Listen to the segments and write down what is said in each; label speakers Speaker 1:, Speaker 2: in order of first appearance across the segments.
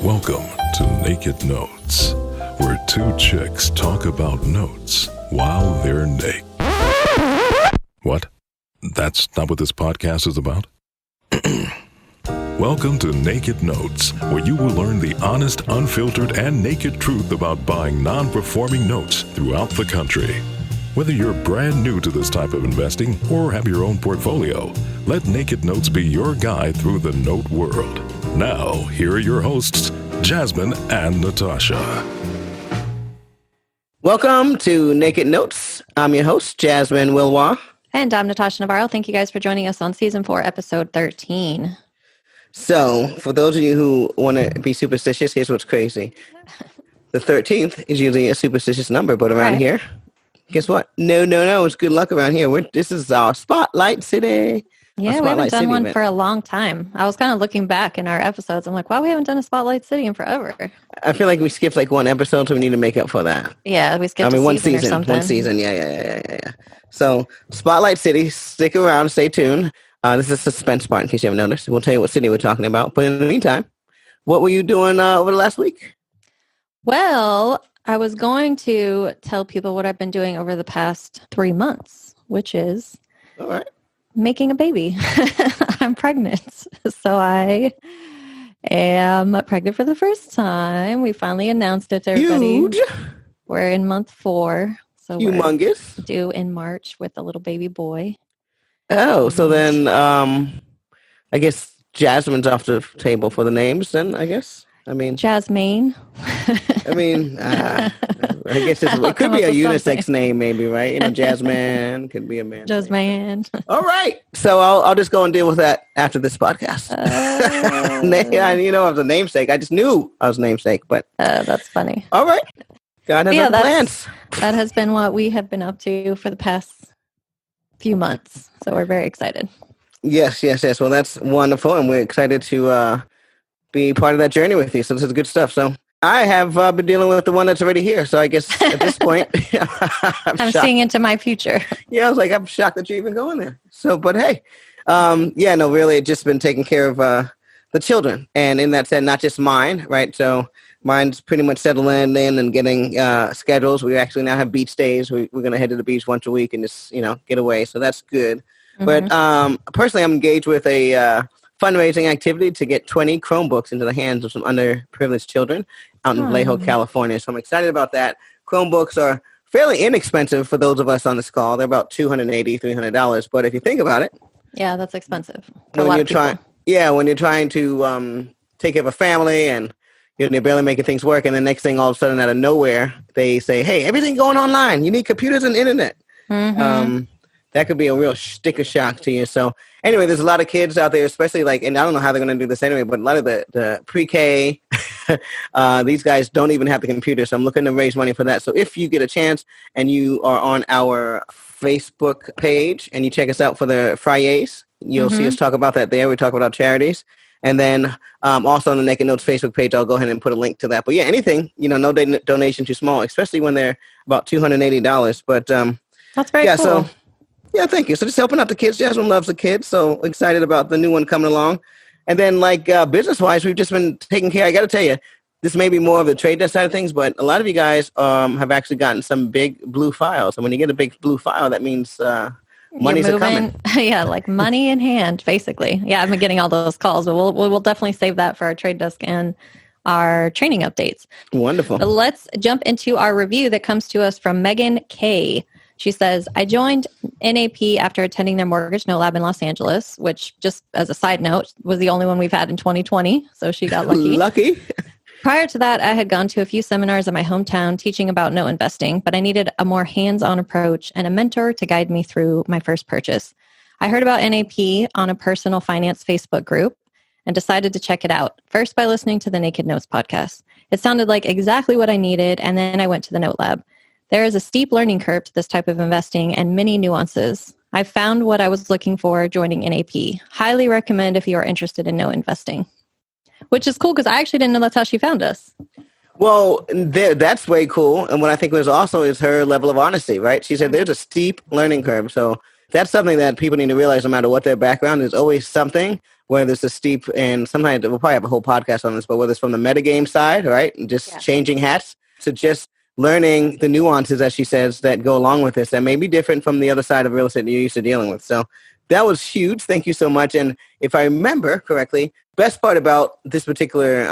Speaker 1: Welcome to Naked Notes, where two chicks talk about notes while they're naked. What? That's not what this podcast is about? Welcome to Naked Notes, where you will learn the honest, unfiltered, and naked truth about buying non-performing notes throughout the country. Whether you're brand new to this type of investing or have your own portfolio, let Naked Notes be your guide through the note world. Now, here are your hosts, Jasmine and Natasha.
Speaker 2: Welcome to Naked Notes. I'm your host, Jasmine Wilwa.
Speaker 3: And I'm Natasha Navarro. Thank you guys for joining us on Season 4, Episode 13.
Speaker 2: So, for those of you who want to be superstitious, here's what's crazy. The 13th is usually a superstitious number, but around here, guess what? No. It's good luck around here. This is our Spotlight City.
Speaker 3: Yeah, we haven't done one for a long time. I was kind of looking back in our episodes. I'm like, wow, we haven't done a Spotlight City in forever.
Speaker 2: I feel like we skipped like one episode, so we need to make up for that.
Speaker 3: Yeah, we skipped
Speaker 2: one season
Speaker 3: or something.
Speaker 2: One season, yeah. So, Spotlight City, stick around, stay tuned. This is a suspense part in case you haven't noticed. We'll tell you what city we're talking about. But in the meantime, what were you doing over the last week?
Speaker 3: Well, I was going to tell people what I've been doing over the past 3 months, which is
Speaker 2: all right.
Speaker 3: Making a baby. I'm pregnant. So I am pregnant for the first time. We finally announced it to everybody.
Speaker 2: Huge.
Speaker 3: We're in month 4. So
Speaker 2: humongous.
Speaker 3: We're due in March with a little baby boy.
Speaker 2: Oh, so then I guess Jasmine's off the table for the names then, I guess.
Speaker 3: Jasmine.
Speaker 2: I guess it could be a unisex name maybe, right? You know, Jasmine could be a man.
Speaker 3: Jasmine.
Speaker 2: All right. So I'll just go and deal with that after this podcast. I was a namesake. I just knew I was a namesake, but
Speaker 3: that's funny.
Speaker 2: All right. God has plans.
Speaker 3: That has been what we have been up to for the past few months. So we're very excited.
Speaker 2: Yes. Well, that's wonderful. And we're excited to be part of that journey with you. So this is good stuff. So I have been dealing with the one that's already here. So I guess at this point,
Speaker 3: I'm seeing into my future.
Speaker 2: Yeah, I was like, I'm shocked that you're even going there. So, but hey, really just been taking care of the children. And in that sense, not just mine, right? So mine's pretty much settling in and getting schedules. We actually now have beach days. We're going to head to the beach once a week and just, get away. So that's good. Mm-hmm. But personally, I'm engaged with a fundraising activity to get 20 Chromebooks into the hands of some underprivileged children out in Vallejo, California. So I'm excited about that. Chromebooks are fairly inexpensive for those of us on this call. They're about $280, $300. But if you think about it.
Speaker 3: Yeah, that's expensive.
Speaker 2: When you're trying to take care of a family and they're barely making things work. And the next thing, all of a sudden, out of nowhere, they say, hey, everything going online. You need computers and internet. Mm-hmm. That could be a real sticker shock to you. So anyway, there's a lot of kids out there, especially and I don't know how they're going to do this anyway, but a lot of the pre-K, these guys don't even have the computer. So I'm looking to raise money for that. So if you get a chance and you are on our Facebook page and you check us out for the Fridays, you'll see us talk about that there. We talk about our charities. And then also on the Naked Notes Facebook page, I'll go ahead and put a link to that. But yeah, anything, no donation too small, especially when they're about $280. But
Speaker 3: that's very cool.
Speaker 2: So, yeah, thank you. So just helping out the kids. Jasmine loves the kids, so excited about the new one coming along. And then business-wise, we've just been taking care. I got to tell you, this may be more of the trade desk side of things, but a lot of you guys have actually gotten some big blue files. And when you get a big blue file, that means money's coming.
Speaker 3: Yeah, like money in hand, basically. Yeah, I've been getting all those calls, but we'll definitely save that for our trade desk and our training updates.
Speaker 2: Wonderful.
Speaker 3: But let's jump into our review that comes to us from Megan K. She says, I joined NAP after attending their mortgage note lab in Los Angeles, which, just as a side note, was the only one we've had in 2020. So she got lucky. Prior to that, I had gone to a few seminars in my hometown teaching about note investing, but I needed a more hands-on approach and a mentor to guide me through my first purchase. I heard about NAP on a personal finance Facebook group and decided to check it out, first by listening to the Naked Notes podcast. It sounded like exactly what I needed, and then I went to the note lab. There is a steep learning curve to this type of investing and many nuances. I found what I was looking for joining NAP. Highly recommend if you are interested in note investing. Which is cool because I actually didn't know that's how she found us.
Speaker 2: Well, that's way cool. And what I think was also is her level of honesty, right? She said there's a steep learning curve. So that's something that people need to realize no matter what their background, there's always something. whether it's the steep, and sometimes we'll probably have a whole podcast on this, but whether it's from the metagame side, right, and just changing hats, to just learning the nuances, as she says, that go along with this that may be different from the other side of real estate that you're used to dealing with. So that was huge. Thank you so much. And if I remember correctly, best part about this particular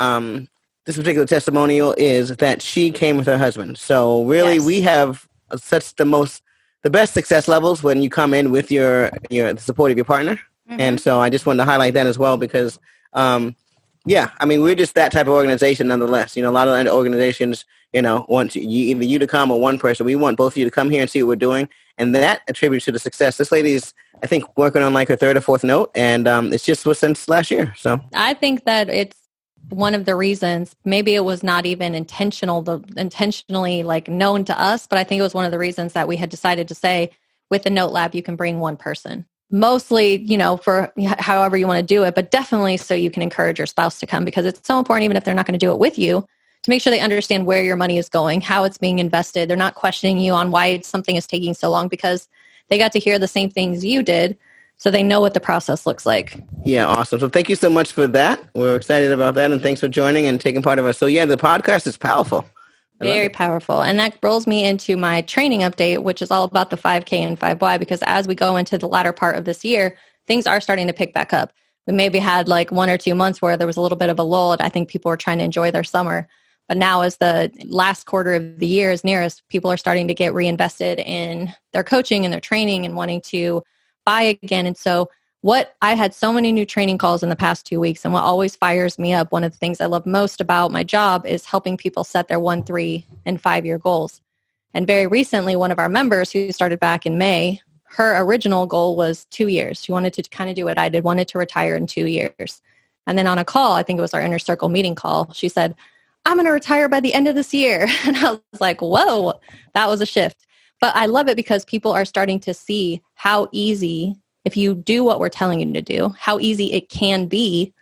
Speaker 2: testimonial is that she came with her husband. So really, we have such the best success levels when you come in with the support of your partner. Mm-hmm. And so I just wanted to highlight that as well because, we're just that type of organization nonetheless. A lot of organizations, want either you to come or one person. We want both of you to come here and see what we're doing. And that attributes to the success. This lady is, I think, working on like her third or fourth note. And it's just since last year. So
Speaker 3: I think that it's one of the reasons, maybe it was not even intentionally like known to us, but I think it was one of the reasons that we had decided to say with the Note Lab, you can bring one person. Mostly, for however you want to do it, but definitely so you can encourage your spouse to come because it's so important, even if they're not going to do it with you, to make sure they understand where your money is going, how it's being invested. They're not questioning you on why something is taking so long because they got to hear the same things you did. So they know what the process looks like.
Speaker 2: Yeah, awesome. So thank you so much for that. We're excited about that. And thanks for joining and taking part of it. So yeah, the podcast is powerful.
Speaker 3: Very powerful. And that rolls me into my training update, which is all about the 5K and 5Y, because as we go into the latter part of this year, things are starting to pick back up. We maybe had like 1 or 2 months where there was a little bit of a lull. I think people were trying to enjoy their summer. But now as the last quarter of the year is nearest, people are starting to get reinvested in their coaching and their training and wanting to buy again. And so I had so many new training calls in the past 2 weeks, and what always fires me up, one of the things I love most about my job is helping people set their 1, 3, and 5 year goals. And very recently, one of our members who started back in May, her original goal was 2 years. She wanted to kind of do what I did, wanted to retire in 2 years. And then on a call, I think it was our inner circle meeting call, she said, I'm going to retire by the end of this year. And I was like, whoa, that was a shift. But I love it because people are starting to see how easy, if you do what we're telling you to do, how easy it can be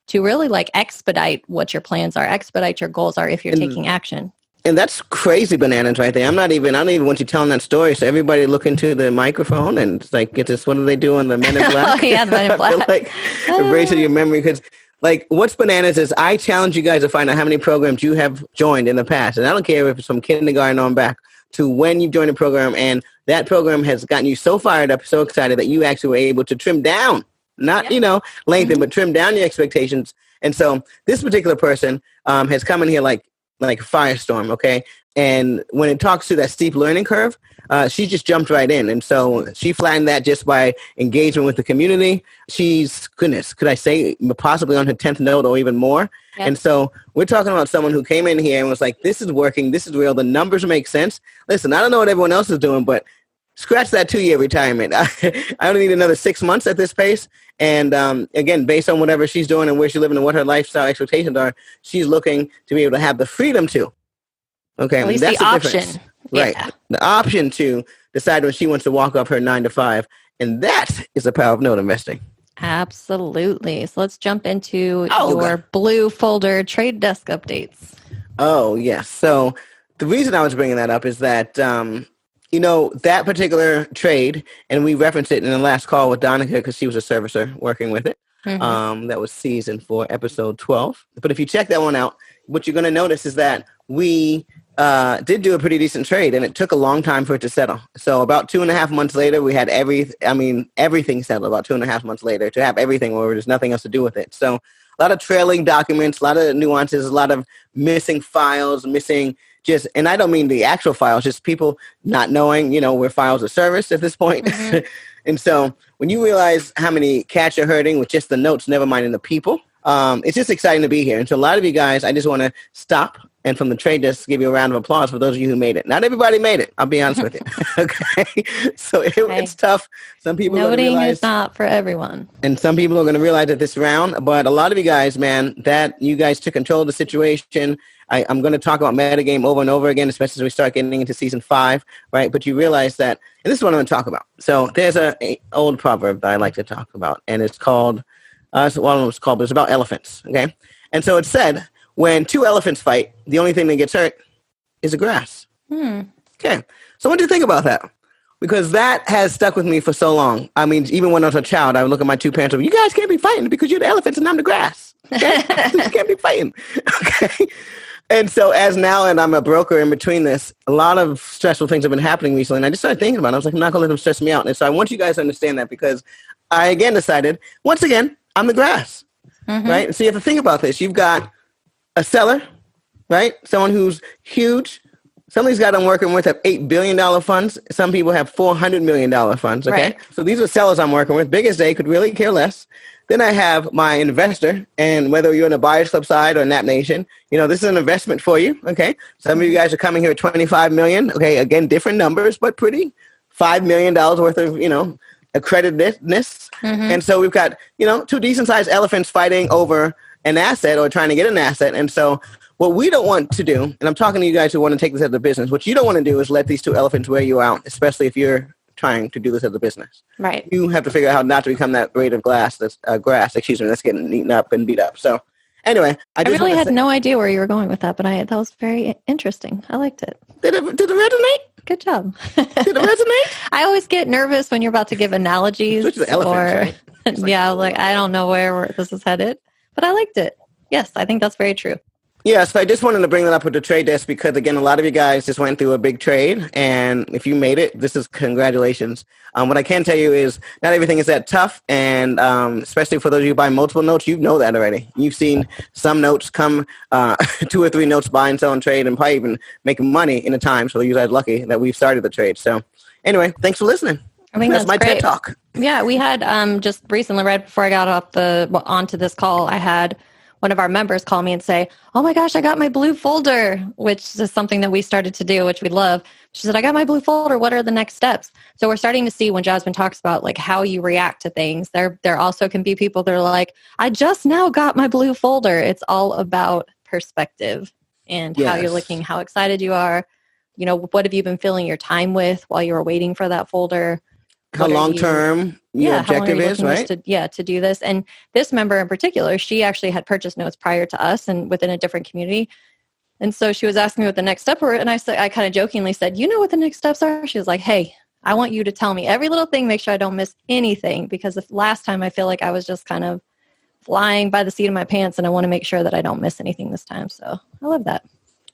Speaker 3: to really like expedite what your plans are, expedite your goals are if you're taking action.
Speaker 2: And that's crazy bananas right there. I don't even want you telling that story. So everybody look into the microphone and it's like, get this, what do they do on the Men in Black?
Speaker 3: Oh, yeah, the Men in Black.
Speaker 2: Like erase your memory because like what's bananas is I challenge you guys to find out how many programs you have joined in the past. And I don't care if it's from kindergarten on back to when you joined a program and that program has gotten you so fired up, so excited that you actually were able to trim down, not, lengthen, but trim down your expectations. And so this particular person has come in here like a firestorm, okay? And when it talks to that steep learning curve, she just jumped right in. And so she flattened that just by engagement with the community. She's, goodness, could I say possibly on her 10th note or even more? Yep. And so we're talking about someone who came in here and was like, this is working. This is real. The numbers make sense. Listen, I don't know what everyone else is doing, but scratch that 2-year retirement. I don't need another 6 months at this pace. And again, based on whatever she's doing and where she's living and what her lifestyle expectations are, she's looking to be able to have the freedom to. Okay,
Speaker 3: at least
Speaker 2: that's
Speaker 3: the option.
Speaker 2: Difference. Right. Yeah. The option to decide when she wants to walk off her 9 to 5. And that is the power of note investing.
Speaker 3: Absolutely. So let's jump into your blue folder trade desk updates.
Speaker 2: Oh, yes. So the reason I was bringing that up is that, that particular trade, and we referenced it in the last call with Donica because she was a servicer working with it. Mm-hmm. That was season 4, episode 12. But if you check that one out, what you're going to notice is that we did do a pretty decent trade, and it took a long time for it to settle. So about 2.5 months later, we had everything settled about 2.5 months later to have everything where there's nothing else to do with it. So a lot of trailing documents, a lot of nuances, a lot of missing files, and I don't mean the actual files, just people not knowing, where files are serviced at this point. Mm-hmm. And so when you realize how many cats are hurting with just the notes, never minding the people, it's just exciting to be here. And so a lot of you guys, I just want to stop and from the trade desk give you a round of applause for those of you who made it. Not everybody made it. I'll be honest with you. Okay. So it's tough. Some people
Speaker 3: noting is not for everyone.
Speaker 2: And some people are going to realize at this round, but a lot of you guys, man, that you guys took control of the situation. I'm going to talk about metagame over and over again, especially as we start getting into season 5, right? But you realize that, and this is what I'm going to talk about. So there's an old proverb that I like to talk about, and it's called, but it's about elephants, okay? And so it said, when 2 elephants fight, the only thing that gets hurt is the grass. Okay, so what do you think about that? because that has stuck with me for so long. I mean, even when I was a child, I would look at my two parents and go, you guys can't be fighting because you're the elephants and I'm the grass. Okay? You can't be fighting. Okay. And so and I'm a broker in between this, a lot of stressful things have been happening recently. And I just started thinking about it. I was like, I'm not going to let them stress me out. And so I want you guys to understand that, because I again decided, once again, I'm the grass, right? So you have to think about this. You've got a seller, right? Someone who's huge. Some of these guys I'm working with have $8 billion funds. Some people have $400 million funds, okay? Right. So these are sellers I'm working with. Big as they could really care less. Then I have my investor, and whether you're in the Buyers Club side or Nap Nation, this is an investment for you, okay? Some of you guys are coming here at $25 million, okay? Again, different numbers, but pretty. $5 million worth of, accreditedness. And so we've got, two decent-sized elephants fighting over an asset or trying to get an asset. And so what we don't want to do, and I'm talking to you guys who want to take this as a business, what you don't want to do is let these two elephants wear you out, especially if you're trying to do this as a business.
Speaker 3: Right.
Speaker 2: You have to figure out how not to become that blade of grass that's getting eaten up and beat up. So anyway, I
Speaker 3: really had no idea where you were going with that, but that was very interesting. I liked it.
Speaker 2: Did it resonate?
Speaker 3: Good job.
Speaker 2: Did it resonate?
Speaker 3: I always get nervous when you're about to give analogies.
Speaker 2: Which is the elephants, right?
Speaker 3: Yeah, I don't know where this is headed, but I liked it. Yes, I think that's very true.
Speaker 2: Yeah, so I just wanted to bring that up with the trade desk because, again, a lot of you guys just went through a big trade, and if you made it, this is congratulations. What I can tell you is not everything is that tough, and especially for those of you who buy multiple notes, you know that already. You've seen some notes come, 2 or 3 notes buy and sell and trade, and probably even making money in a time, so you guys are lucky that we've started the trade. So anyway, thanks for listening.
Speaker 3: I think that's
Speaker 2: my
Speaker 3: great.
Speaker 2: TED Talk.
Speaker 3: Yeah, we had just recently, right before I got onto this call, I had one of our members call me and say, oh my gosh, I got my blue folder, which is something that we started to do, which we love. She said, I got my blue folder. What are the next steps? So we're starting to see when Jasmine talks about how you react to things, there also can be people that are like, I just now got my blue folder. It's all about perspective and how you're looking, how excited you are. What have you been filling your time with while you were waiting for that folder?
Speaker 2: How long-term your objective is, right?
Speaker 3: To do this. And this member in particular, she actually had purchased notes prior to us and within a different community. And so she was asking me what the next step were. And I kind of jokingly said, you know what the next steps are? She was like, hey, I want you to tell me every little thing, make sure I don't miss anything. Because the last time I feel like I was just kind of flying by the seat of my pants, and I want to make sure that I don't miss anything this time. So I love that.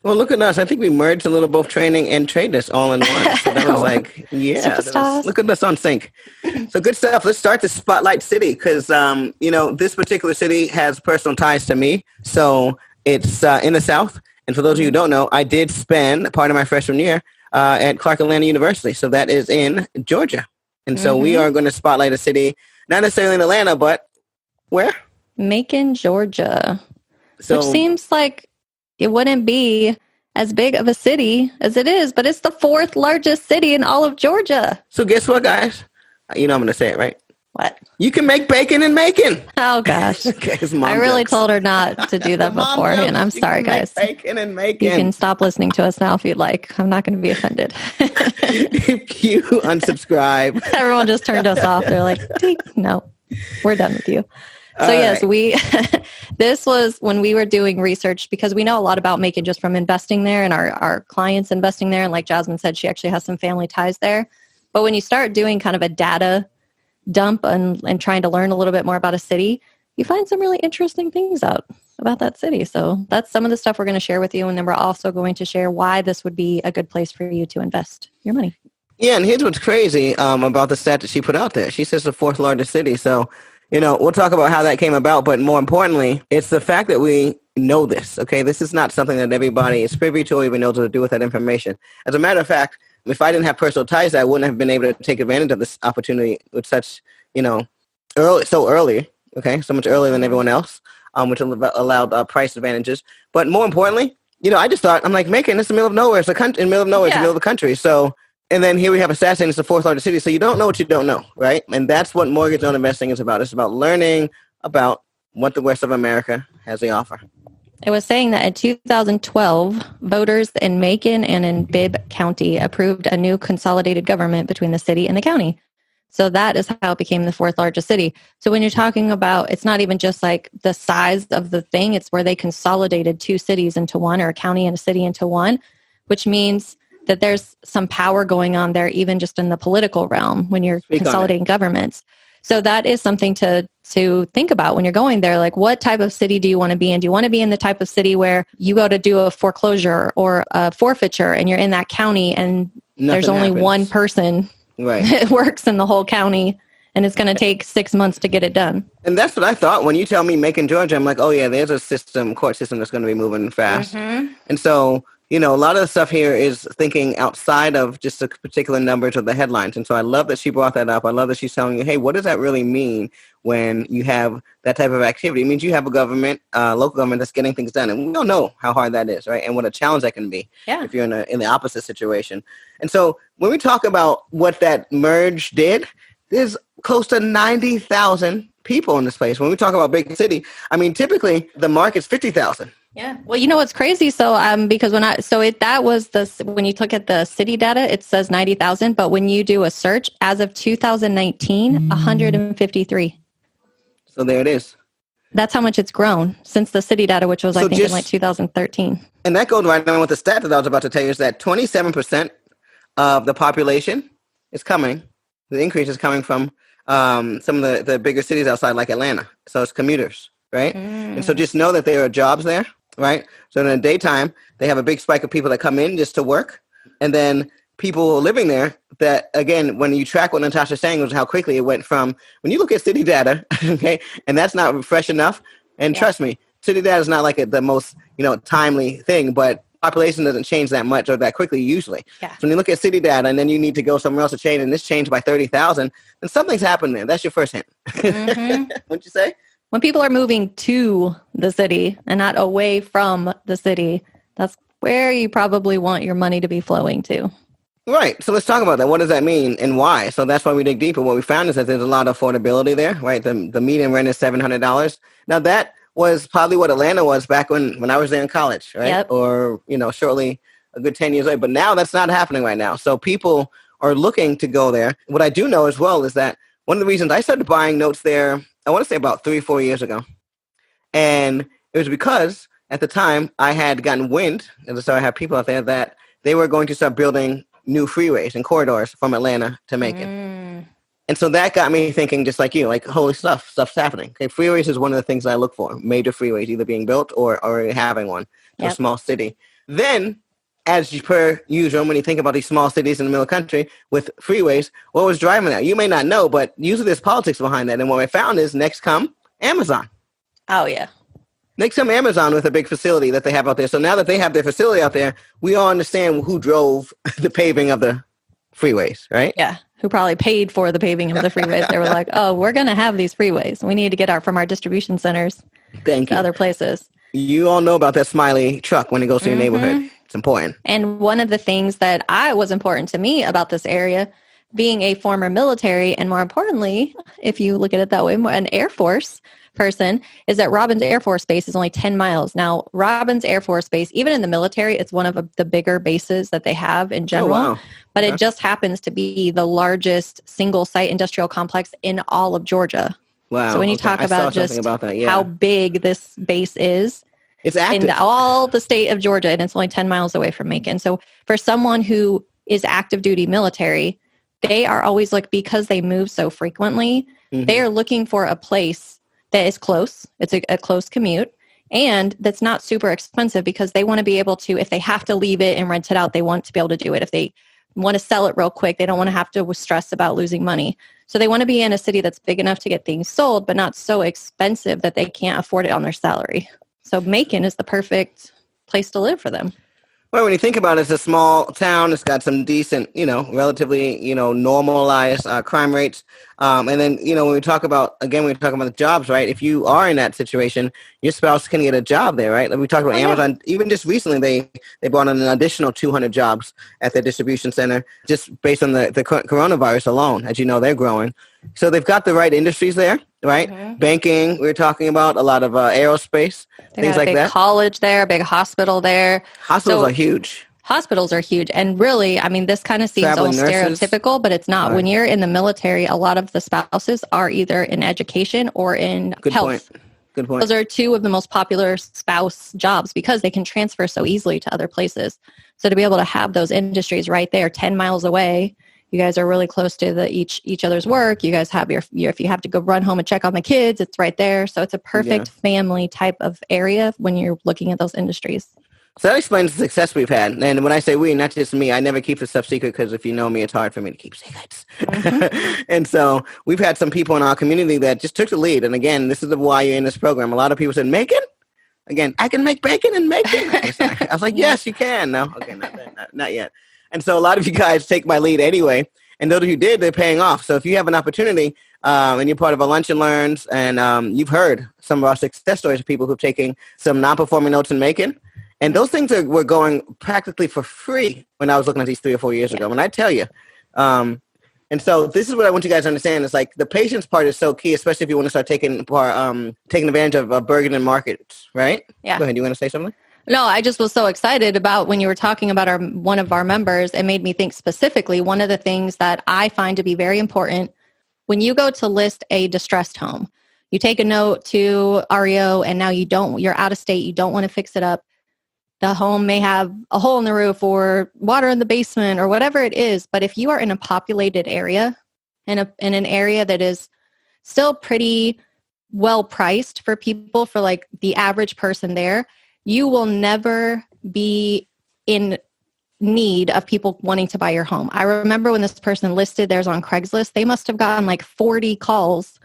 Speaker 2: Well, look at us. I think we merged a little both training and trade this all in one. So that was look at us on sync. So good stuff. Let's start the Spotlight City because, this particular city has personal ties to me. So it's in the South. And for those of you who don't know, I did spend part of my freshman year at Clark Atlanta University. So that is in Georgia. And so we are going to spotlight a city, not necessarily in Atlanta, but where?
Speaker 3: Macon, Georgia. Which seems like it wouldn't be as big of a city as it is, but it's the 4th largest city in all of Georgia.
Speaker 2: So guess what, guys? I'm going to say it, right?
Speaker 3: What?
Speaker 2: You can make bacon in Macon.
Speaker 3: Oh, gosh.
Speaker 2: Okay,
Speaker 3: I really told her not to do that beforehand. I'm sorry, guys.
Speaker 2: Bacon in Macon.
Speaker 3: You can stop listening to us now if you'd like. I'm not going to be offended.
Speaker 2: If you unsubscribe.
Speaker 3: Everyone just turned us off. They're like, no, we're done with you. So yes, this was when we were doing research because we know a lot about Macon just from investing there and our clients investing there. And like Jasmine said, she actually has some family ties there. But when you start doing kind of a data dump and trying to learn a little bit more about a city, you find some really interesting things out about that city. So that's some of the stuff we're going to share with you. And then we're also going to share why this would be a good place for you to invest your money.
Speaker 2: Yeah, and here's what's crazy about the stat that she put out there. She says the 4th largest city. So we'll talk about how that came about, but more importantly, it's the fact that we know this, okay? This is not something that everybody is privy to or even knows what to do with that information. As a matter of fact, if I didn't have personal ties, I wouldn't have been able to take advantage of this opportunity with such, early, okay? So much earlier than everyone else, which allowed price advantages. But more importantly, I just thought, I'm like, Macon, it's the middle of nowhere. It's in the middle of nowhere. It's the middle of the country. So and then here we have Assassin. It's the 4th largest city. So you don't know what you don't know, right? And that's what mortgage loan investing is about. It's about learning about what the rest of America has to offer.
Speaker 3: It was saying that in 2012, voters in Macon and in Bibb County approved a new consolidated government between the city and the county. So that is how it became the 4th largest city. So when you're talking about, it's not even just like the size of the thing, it's where they consolidated 2 cities into one, or a county and a city into one, which means that there's some power going on there, even just in the political realm when you're consolidating governments. So that is something to think about when you're going there. Like, what type of city do you want to be in? Do you want to be in the type of city where you go to do a foreclosure or a forfeiture and you're in that county and there's only one person that works in the whole county and it's going to take 6 months to get it done?
Speaker 2: And that's what I thought. When you tell me Macon, Georgia, I'm like, oh yeah, there's a court system that's going to be moving fast. And so, a lot of the stuff here is thinking outside of just the particular numbers or the headlines. And so I love that she brought that up. I love that she's telling you, hey, what does that really mean when you have that type of activity? It means you have a government, local government that's getting things done. And we don't know how hard that is, right? And what a challenge that can be if you're in the opposite situation. And so when we talk about what that merge did, there's close to 90,000 people in this place. When we talk about big city, I mean, typically the market's 50,000.
Speaker 3: Yeah. Well, you know what's crazy? So, because when you look at the city data, it says 90,000, but when you do a search as of 2019, 153.
Speaker 2: So there it is.
Speaker 3: That's how much it's grown since the city data, which was, I think, in like 2013.
Speaker 2: And that goes right on with the stat that I was about to tell you, is that 27% of the population is coming. The increase is coming from some of the bigger cities outside, like Atlanta. So it's commuters, right? And so just know that there are jobs there, right? So in the daytime, they have a big spike of people that come in just to work. And then people living there that, again, when you track what Natasha's saying was how quickly it went from, when you look at city data, okay, and that's not fresh enough. And trust me, city data is not like the most, timely thing, but population doesn't change that much or that quickly usually. Yeah. So when you look at city data and then you need to go somewhere else to change, and this changed by 30,000, then something's happened there. That's your first hint. What'd you say?
Speaker 3: When people are moving to the city and not away from the city, that's where you probably want your money to be flowing to.
Speaker 2: Right. So let's talk about that. What does that mean and why? So that's why we dig deeper. What we found is that there's a lot of affordability there, right? The median rent is $700. Now that was probably what Atlanta was back when I was there in college, right? Yep. Or, shortly a good 10 years later. But now that's not happening right now. So people are looking to go there. What I do know as well is that one of the reasons I started buying notes there, I want to say about 3-4 years ago. And it was because at the time I had gotten wind, and so I had people out there that they were going to start building new freeways and corridors from Atlanta to Macon. And so that got me thinking, just like you, like, holy stuff's happening. Okay, freeways is one of the things I look for. Major freeways either being built or having one in a small city. Then, as per usual, when you think about these small cities in the middle of the country with freeways, what was driving that? You may not know, but usually there's politics behind that. And what I found is next come Amazon.
Speaker 3: Oh, yeah.
Speaker 2: Next come Amazon with a big facility that they have out there. So now that they have their facility out there, we all understand who drove the paving of the freeways, right?
Speaker 3: Yeah. Who probably paid for the paving of the freeways. They were like, oh, we're going to have these freeways. We need to get from our distribution centers to other places.
Speaker 2: You all know about that smiley truck when it goes to your neighborhood. It's important.
Speaker 3: And one of the things that was important to me about this area, being a former military, and more importantly, if you look at it that way, an Air Force person, is that Robins Air Force Base is only 10 miles. Now, Robins Air Force Base, even in the military, it's one of the bigger bases that they have in general. Oh, wow. But it just happens to be the largest single-site industrial complex in all of Georgia. Wow. So when you talk about just how big this base is,
Speaker 2: it's active
Speaker 3: in all the state of Georgia, and it's only 10 miles away from Macon. So for someone who is active duty military, they are always because they move so frequently, they are looking for a place that is close. It's a close commute, and that's not super expensive, because they want to be able to, if they have to leave it and rent it out, they want to be able to do it. If they want to sell it real quick, they don't want to have to stress about losing money. So they want to be in a city that's big enough to get things sold, but not so expensive that they can't afford it on their salary. So Macon is the perfect place to live for them.
Speaker 2: Well, when you think about it, it's a small town. It's got some decent, relatively, normalized crime rates. And then, when we talk about the jobs, right? If you are in that situation, your spouse can get a job there, right? Like we talked about Amazon. Even just recently, they brought on an additional 200 jobs at their distribution center, just based on the coronavirus alone. As you know, they're growing. So they've got the right industries there, right? Banking, we were talking about, a lot of aerospace, things like that.
Speaker 3: They got a big college there, a big hospital there.
Speaker 2: Hospitals are huge.
Speaker 3: Hospitals are huge. And really, I mean, this kind of seems almost stereotypical, but it's not. Right. When you're in the military, a lot of the spouses are either in education or in health. Point.
Speaker 2: Good point.
Speaker 3: Those are two of the most popular spouse jobs because they can transfer so easily to other places. So to be able to have those industries right there, 10 miles away, you guys are really close to each other's work. You guys have your if you have to go run home and check on the kids, it's right there. So it's a perfect family type of area when you're looking at those industries.
Speaker 2: So that explains the success we've had. And when I say we, not just me, I never keep the stuff secret because if you know me, it's hard for me to keep secrets. Mm-hmm. And so we've had some people in our community that just took the lead. And again, this is why you're in this program. A lot of people said, Macon? Again, I can make bacon and Macon. I was like, yes, you can. No, okay, not yet. And so a lot of you guys take my lead anyway. And those of you did, they're paying off. So if you have an opportunity and you're part of a Lunch and Learns and you've heard some of our success stories of people who've taken some non-performing notes in Macon, and those things were going practically for free when I was looking at these 3 or 4 years ago. And I tell you, and so this is what I want you guys to understand is like the patience part is so key, especially if you want to start taking advantage of bargain markets, right?
Speaker 3: Yeah.
Speaker 2: Go ahead. You want to say something?
Speaker 3: No, I just was so excited about when you were talking about one of our members. It made me think specifically one of the things that I find to be very important when you go to list a distressed home. You take a note to REO and now you're out of state. You don't want to fix it up. The home may have a hole in the roof or water in the basement or whatever it is. But if you are in a populated area, in an area that is still pretty well priced for people, for like the average person there, you will never be in need of people wanting to buy your home. I remember when this person listed theirs on Craigslist, they must have gotten like 40 calls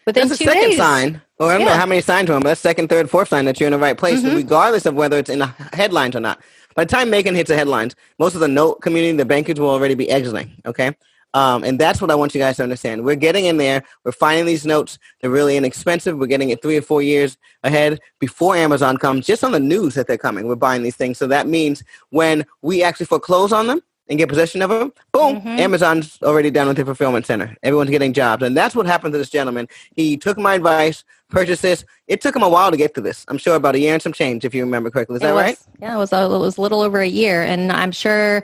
Speaker 3: within 2 days.
Speaker 2: That's a second sign. Well, I don't know how many signs to them, but that's second, third, fourth sign that you're in the right place, regardless of whether it's in the headlines or not. By the time Macon hits the headlines, most of the note community, the bankers will already be exiting, okay? And that's what I want you guys to understand. We're getting in there. We're finding these notes. They're really inexpensive. We're getting it 3 or 4 years ahead before Amazon comes, just on the news that they're coming. We're buying these things. So that means when we actually foreclose on them and get possession of them, boom, Amazon's already done with the fulfillment center. Everyone's getting jobs. And that's what happened to this gentleman. He took my advice, purchased this. It took him a while to get to this. I'm sure about a year and some change, if you remember correctly. Is that right?
Speaker 3: Yeah, it was a little over a year. And I'm sure...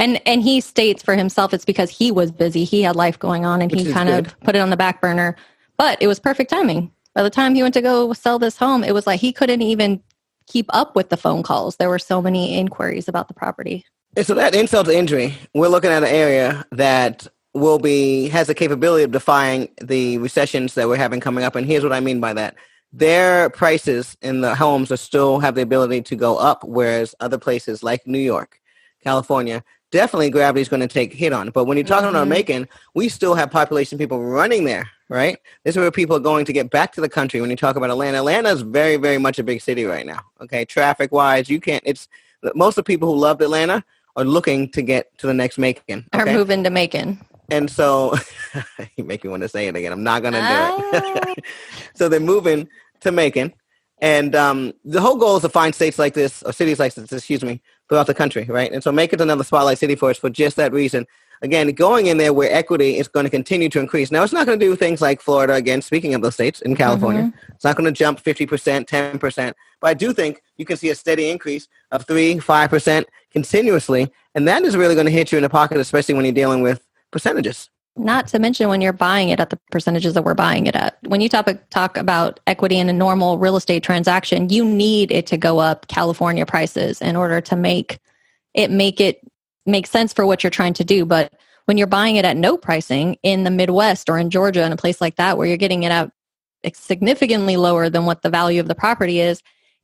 Speaker 3: And he states for himself it's because he was busy. He had life going on and he kind of put it on the back burner. But it was perfect timing. By the time he went to go sell this home, it was like he couldn't even keep up with the phone calls. There were so many inquiries about the property.
Speaker 2: And so that insult to injury, we're looking at an area that has the capability of defying the recessions that we're having coming up. And here's what I mean by that. Their prices in the homes still have the ability to go up, whereas other places like New York, California, definitely gravity is going to take a hit on it. But when you're talking about Macon, we still have population people running there, right? This is where people are going to get back to the country. When you talk about Atlanta is very, very much a big city right now. Okay, traffic-wise, most of the people who loved Atlanta are looking to get to the next Macon.
Speaker 3: Okay? Are moving to Macon.
Speaker 2: And so, you make me want to say it again. I'm not going to do it. So they're moving to Macon. And the whole goal is to find states like this, or cities like this, throughout the country, right? And so Macon's another spotlight city for us for just that reason. Again, going in there where equity is going to continue to increase. Now, it's not going to do things like Florida, again, speaking of those states, in California. It's not going to jump 50%, 10%. But I do think you can see a steady increase of 3-5% continuously. And that is really going to hit you in the pocket, especially when you're dealing with percentages.
Speaker 3: Not to mention when you're buying it at the percentages that we're buying it at. When you talk about equity in a normal real estate transaction, you need it to go up California prices in order to make it make sense for what you're trying to do. But when you're buying it at no pricing in the Midwest or in Georgia, in a place like that, where you're getting it at significantly lower than what the value of the property is,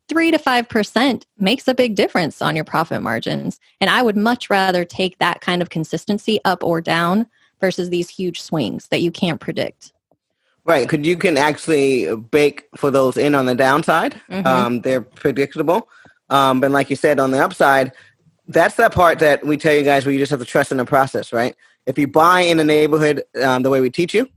Speaker 3: 3 to 5% makes a big difference on your profit margins. And I would much rather take that kind of consistency up or down versus these huge swings that you can't predict.
Speaker 2: Right, because you can actually bake for those in on the downside. They're predictable. But like you said, on the upside, that's that part that we tell you guys where you just have to trust in the process, right? If you buy in a neighborhood the way we teach you,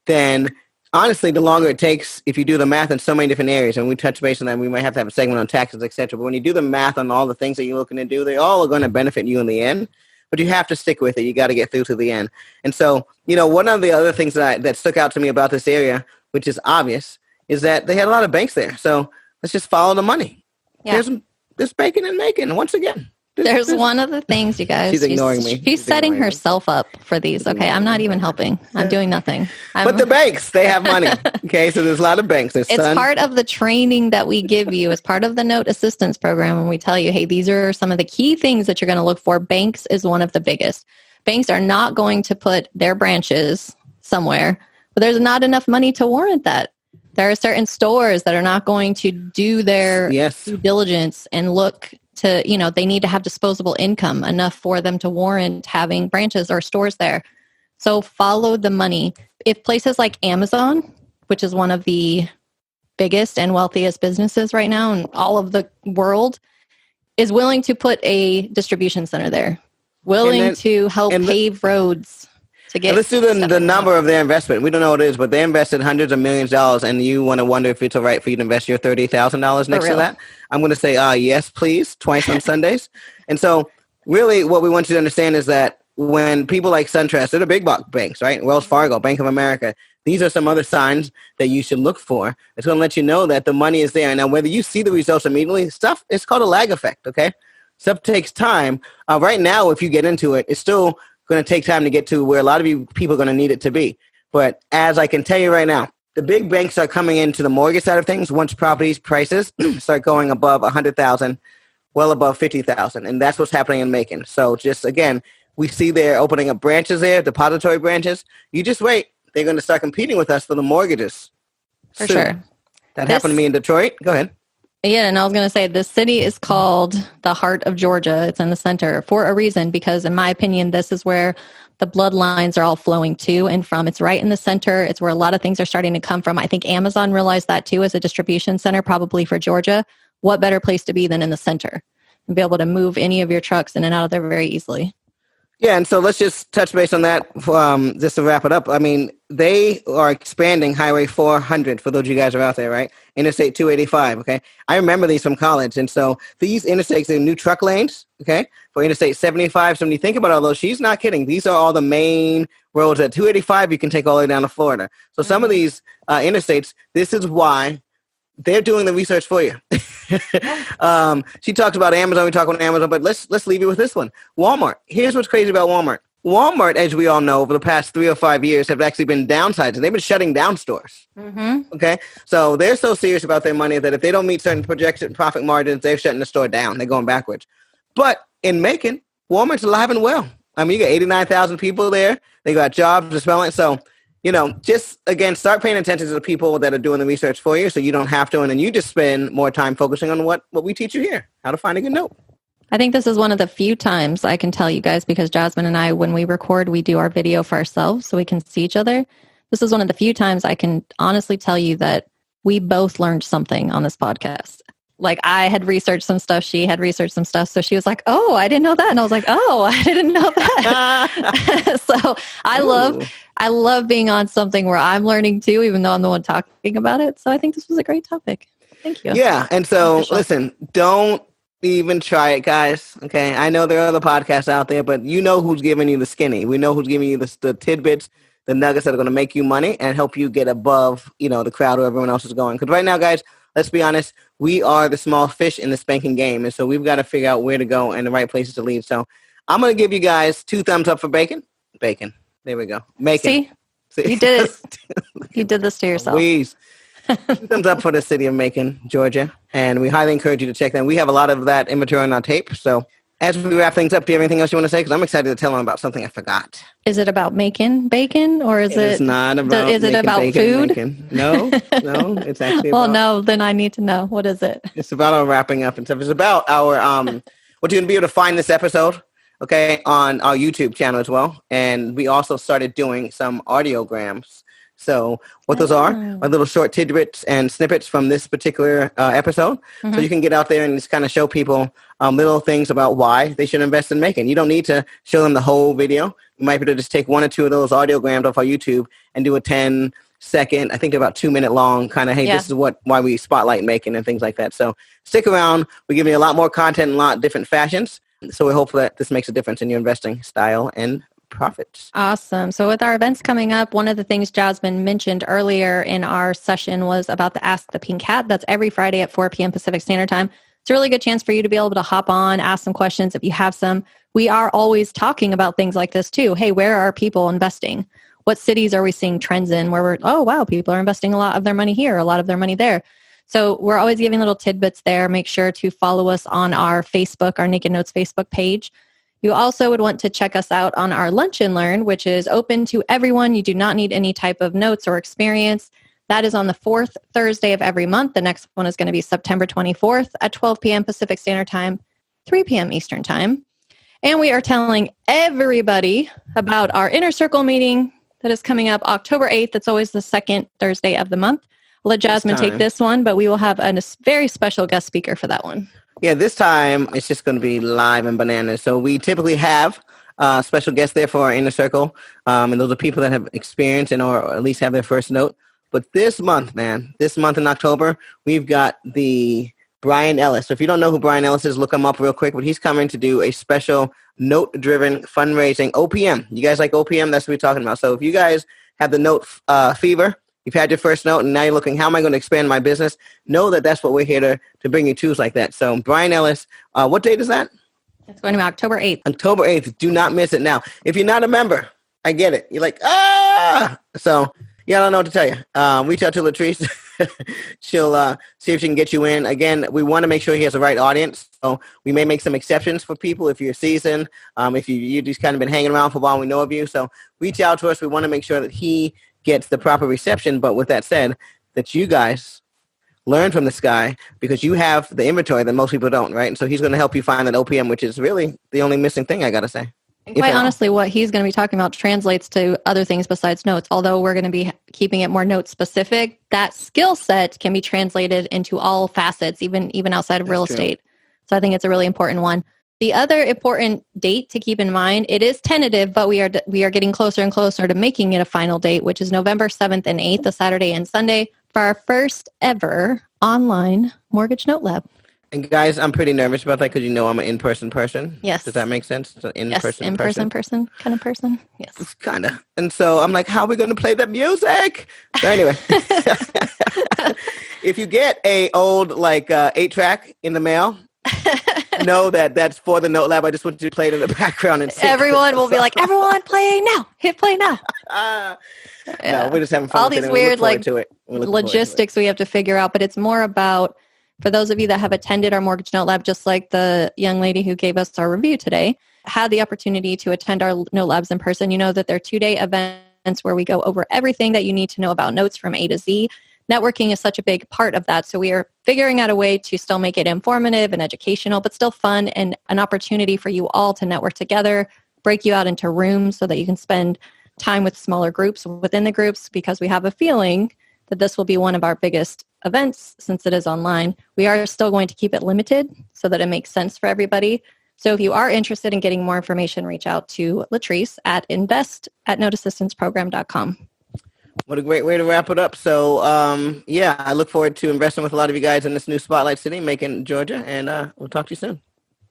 Speaker 2: then honestly, the longer it takes, if you do the math in so many different areas, and we touch base on that, we might have to have a segment on taxes, etc. But when you do the math on all the things that you're looking to do, they all are going to benefit you in the end. But you have to stick with it. You got to get through to the end. And so, one of the other things that stuck out to me about this area, which is obvious, is that they had a lot of banks there. So let's just follow the money.
Speaker 3: Yeah.
Speaker 2: There's bacon and Macon once again.
Speaker 3: There's one of the things, you guys.
Speaker 2: She's ignoring me.
Speaker 3: She's setting herself up for these. Okay, I'm not even helping. I'm doing nothing.
Speaker 2: But the banks, they have money. Okay, so there's a lot of banks. It's
Speaker 3: part of the training that we give you. It's part of the note assistance program when we tell you, hey, these are some of the key things that you're going to look for. Banks is one of the biggest. Banks are not going to put their branches somewhere, but there's not enough money to warrant that. There are certain stores that are not going to do their due diligence and look to, they need to have disposable income enough for them to warrant having branches or stores there. So follow the money. If places like Amazon, which is one of the biggest and wealthiest businesses right now in all of the world, is willing to put a distribution center there, willing to help pave roads.
Speaker 2: Let's do the number of their investment. We don't know what it is, but they invested hundreds of millions of dollars, and you want to wonder if it's all right for you to invest your $30,000 next to that? I'm going to say, yes, please, twice on Sundays. And so really what we want you to understand is that when people like SunTrust, they're the big banks, right? Wells Fargo, Bank of America, these are some other signs that you should look for. It's going to let you know that the money is there. Now, whether you see the results immediately, it's called a lag effect, okay? Stuff takes time. Right now, if you get into it, it's still going to take time to get to where a lot of you people are going to need it to be. But as I can tell you right now, the big banks are coming into the mortgage side of things once properties prices start going above 100,000, well above 50,000. And that's what's happening in Macon. So just, again, we see they're opening up branches there, depository branches. You just wait. They're going to start competing with us for the mortgages.
Speaker 3: For sure.
Speaker 2: That happened to me in Detroit. Go ahead.
Speaker 3: Yeah, and I was going to say, this city is called the heart of Georgia. It's in the center for a reason, because in my opinion, this is where the bloodlines are all flowing to and from. It's right in the center. It's where a lot of things are starting to come from. I think Amazon realized that too as a distribution center, probably for Georgia. What better place to be than in the center and be able to move any of your trucks in and out of there very easily.
Speaker 2: Yeah, and so let's just touch base on that just to wrap it up. I mean, they are expanding Highway 400, for those of you guys who are out there, right? Interstate 285, okay? I remember these from college, and so these interstates are new truck lanes, okay, for Interstate 75. So when you think about all those, she's not kidding. These are all the main roads. At 285, you can take all the way down to Florida. So some of these interstates, this is why they're doing the research for you. She talked about Amazon. We talked about Amazon, but let's leave you with this one. Walmart. Here's what's crazy about Walmart. Walmart, as we all know, over the past 3 or 5 years, have actually been downsizing. They've been shutting down stores. Mm-hmm. Okay, so they're so serious about their money that if they don't meet certain projected profit margins, they're shutting the store down. They're going backwards. But in Macon, Walmart's alive and well. I mean, you got 89,000 people there. They got jobs, they're spelling. So, just, again, start paying attention to the people that are doing the research for you so you don't have to, and then you just spend more time focusing on what we teach you here, how to find a good note.
Speaker 3: I think this is one of the few times I can tell you guys, because Jasmine and I, when we record, we do our video for ourselves so we can see each other. This is one of the few times I can honestly tell you that we both learned something on this podcast. Like, I had researched some stuff, she had researched some stuff. So she was like, oh, I didn't know that. And I was like, oh, I didn't know that. So I love being on something where I'm learning too, even though I'm the one talking about it. So I think this was a great topic. Thank you.
Speaker 2: Yeah. And so listen, don't even try it, guys. Okay. I know there are other podcasts out there, but you know who's giving you the skinny. We know who's giving you the tidbits, the nuggets that are going to make you money and help you get above, the crowd where everyone else is going. Because right now, guys, let's be honest, we are the small fish in the spanking game. And so we've got to figure out where to go and the right places to lead. So I'm going to give you guys 2 thumbs up for bacon. Bacon. There we go. Macon.
Speaker 3: See? You did it. You did this to yourself.
Speaker 2: Please. 2 thumbs up for the city of Macon, Georgia. And we highly encourage you to check them. We have a lot of that inventory on our tape. So as we wrap things up, do you have anything else you want to say? Because I'm excited to tell them about something I forgot.
Speaker 3: Is it about making bacon, or is it?
Speaker 2: It's not about.
Speaker 3: Is it about food?
Speaker 2: Bacon. No, it's actually.
Speaker 3: Well, no, then I need to know. What is it?
Speaker 2: It's about our wrapping up and stuff. It's about our what you're gonna be able to find this episode, okay, on our YouTube channel as well. And we also started doing some audiograms. So what those are little short tidbits and snippets from this particular episode. Mm-hmm. So you can get out there and just kind of show people little things about why they should invest in Macon. You don't need to show them the whole video. You might be able to just take 1 or 2 of those audiograms off our YouTube and do a 10-second, I think they're about 2 minute long kind of, hey, this is why we spotlight Macon and things like that. So stick around. We're giving you a lot more content in a lot of different fashions. So we hope that this makes a difference in your investing style and profits.
Speaker 3: Awesome. So with our events coming up, one of the things Jasmine mentioned earlier in our session was about the Ask the Pink Hat. That's every Friday at 4 p.m. Pacific Standard Time. It's a really good chance for you to be able to hop on, ask some questions if you have some. We are always talking about things like this too. Hey, where are people investing? What cities are we seeing trends in where we're, oh, wow, people are investing a lot of their money here, a lot of their money there. So we're always giving little tidbits there. Make sure to follow us on our Facebook, our Naked Notes Facebook page. You also would want to check us out on our Lunch and Learn, which is open to everyone. You do not need any type of notes or experience. That is on the 4th Thursday of every month. The next one is going to be September 24th at 12 p.m. Pacific Standard Time, 3 p.m. Eastern Time. And we are telling everybody about our Inner Circle meeting that is coming up October 8th. It's always the second Thursday of the month. I'll let Jasmine take this one, but we will have a very special guest speaker for that one.
Speaker 2: Yeah, this time it's just going to be live and bananas. So we typically have special guests there for our Inner Circle. And those are people that have experience and or at least have their first note. But this month, man, this month in October, we've got the Brian Ellis. So if you don't know who Brian Ellis is, look him up real quick. But he's coming to do a special note-driven fundraising OPM. You guys like OPM? That's what we're talking about. So if you guys have the note fever, you've had your first note, and now you're looking, how am I going to expand my business? Know that that's what we're here to bring you tools like that. So Brian Ellis, what date is that?
Speaker 3: It's going to be October 8th.
Speaker 2: October 8th. Do not miss it now. If you're not a member, I get it. You're like, ah! So... yeah, I don't know what to tell you. Reach out to Latrice. She'll see if she can get you in. Again, we want to make sure he has the right audience. So we may make some exceptions for people if you're seasoned, if you just kind of been hanging around for a while, we know of you. So reach out to us. We want to make sure that he gets the proper reception. But with that said, that you guys learn from this guy because you have the inventory that most people don't, right? And so he's going to help you find that OPM, which is really the only missing thing, I got to say.
Speaker 3: And quite honestly, what he's going to be talking about translates to other things besides notes. Although we're going to be keeping it more note specific, that skill set can be translated into all facets, even outside of real estate. So I think it's a really important one. The other important date to keep in mind, it is tentative, but we are getting closer and closer to making it a final date, which is November 7th and 8th, a Saturday and Sunday, for our first ever online mortgage note lab.
Speaker 2: And guys, I'm pretty nervous about that because I'm an in-person person.
Speaker 3: Yes.
Speaker 2: Does that make sense? So
Speaker 3: in-person kind of person. Yes.
Speaker 2: It's kind of. And so I'm like, how are we going to play the music? So anyway, if you get a old 8-track in the mail, know that that's for the Note Lab. I just want you to play it in the background and sing.
Speaker 3: Everyone will be like, everyone play now. Hit play now.
Speaker 2: No, we're just having fun.
Speaker 3: All these weird logistics we have to figure out, but it's more about, for those of you that have attended our Mortgage Note Lab, just like the young lady who gave us our review today, had the opportunity to attend our Note Labs in person, you know that they're 2-day events where we go over everything that you need to know about notes from A to Z. Networking is such a big part of that. So we are figuring out a way to still make it informative and educational, but still fun and an opportunity for you all to network together, break you out into rooms so that you can spend time with smaller groups within the groups, because we have a feeling that this will be one of our biggest events since it is online. We are still going to keep it limited so that it makes sense for everybody. So if you are interested in getting more information, reach out to Latrice at invest@noteassistanceprogram.com.
Speaker 2: What a great way to wrap it up. So, I look forward to investing with a lot of you guys in this new Spotlight City, Macon, Georgia, and we'll talk to you soon.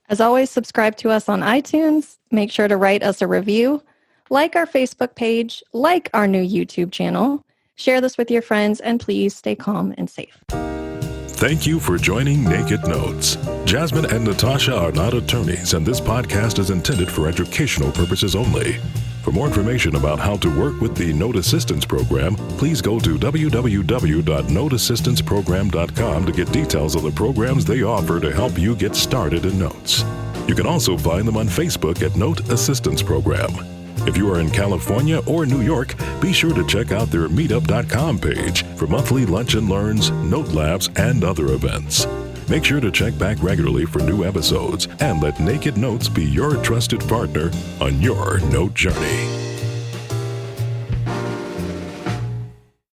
Speaker 3: As always, subscribe to us on iTunes. Make sure to write us a review. Like our Facebook page. Like our new YouTube channel. Share this with your friends, and please stay calm and safe.
Speaker 1: Thank you for joining Naked Notes. Jasmine and Natasha are not attorneys, and this podcast is intended for educational purposes only. For more information about how to work with the Note Assistance Program, please go to www.noteassistanceprogram.com to get details of the programs they offer to help you get started in notes. You can also find them on Facebook at Note Assistance Program. If you are in California or New York, be sure to check out their meetup.com page for monthly lunch and learns, note labs, and other events. Make sure to check back regularly for new episodes and let Naked Notes be your trusted partner on your note journey.